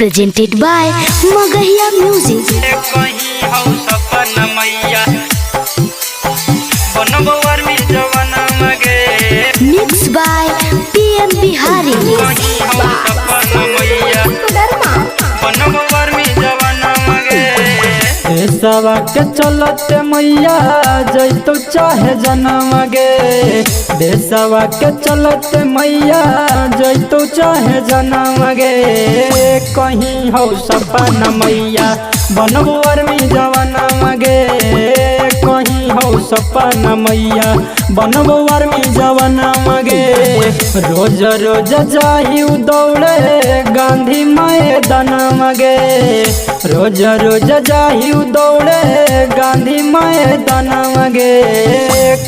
presented by Magahiya Music. Mixed by PM Bihari. सवा के चलते मैया जैतो चाहे जनम गे देशवा के चलते मैया जैतो चाहे जनम गे कहीं हो सपना मैया बनवर में जवनम गे कहीं हो सपना मैया बनवर में जवनम गे रोज रोज जाही दौड़े गांधी मैदानम गे रोज रोज जाही दौड़े गांधी मैदानम गे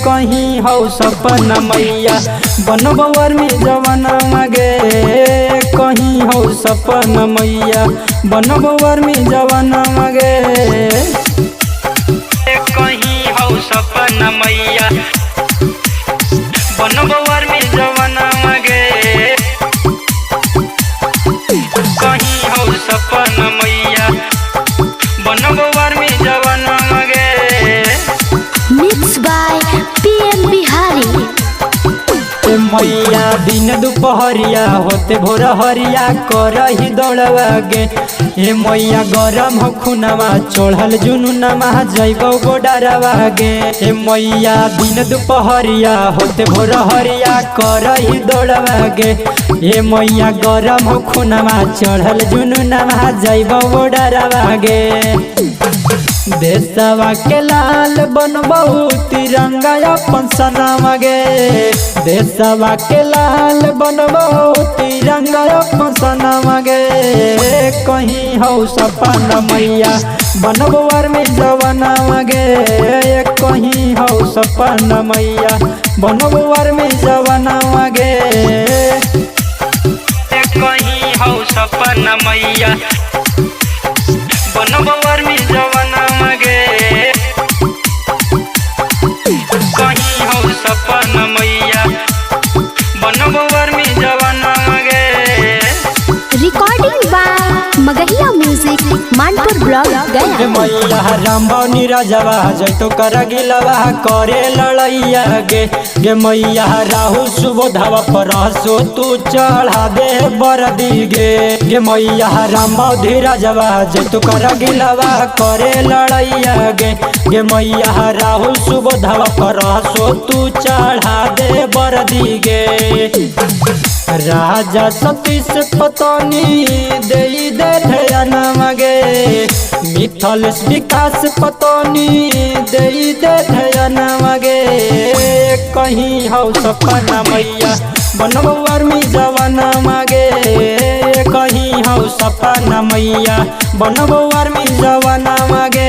कहीं हो सपना मैया बनवर में जवनम गे कहीं हो सपना मैया बनवर में जवनम गे कहीं हो सपना मैया बनवर में जवनम गे कहीं हो सपना मैया बनवर में जवनम गे Mixed by PM Bihari. मैया दिन दोपहरिया होते भोर हरिया करही दौड़वा गे हे मैया गरम हो खुनवा चढ़ल जुनूनमा जैबो गोडरवा गे हे मैया दिन दोपहरिया होते भोर हरिया करही दौड़वा गे हे मैया गरम हो खुनवा चढ़ल जुनूनमा जैबो गोडरवा गे देशवा के लाल बनबहु तिरंगा अपन सनामा गे देशवा के लाल बनबहु तिरंगा अपन सनामा गे कहीं हो सपना मैया बनवर में जवनम गे कहीं हो सपना मैया बनवर में जवनम गे कहीं हो सपना मैया बनवर में जवनम गे कहीं हो सपना मैया बनवर में जवनम गे Recording by Magahiya Music, Manpur Block, Gaya. मैया रामबनी राजवा जैतो कर गिलवा करे लड़ैया गे मैया राहु सुबोधवा पर हसो तू चढ़ा दे बरदी गे मैया रामबधी राजवा जैतो कर गिलवा करे लड़ैया गे मैया राहु सुबोधवा पर हसो तू चढ़ा दे बरदी गे राजा सतीश पतनी दे ध्यानम गे मिथल विकास पतनी दे ध्यानम गे कहीं हो सपना मैया बनवर में जवनम गे कहीं हो सपना मैया बनवर में जवनम गे।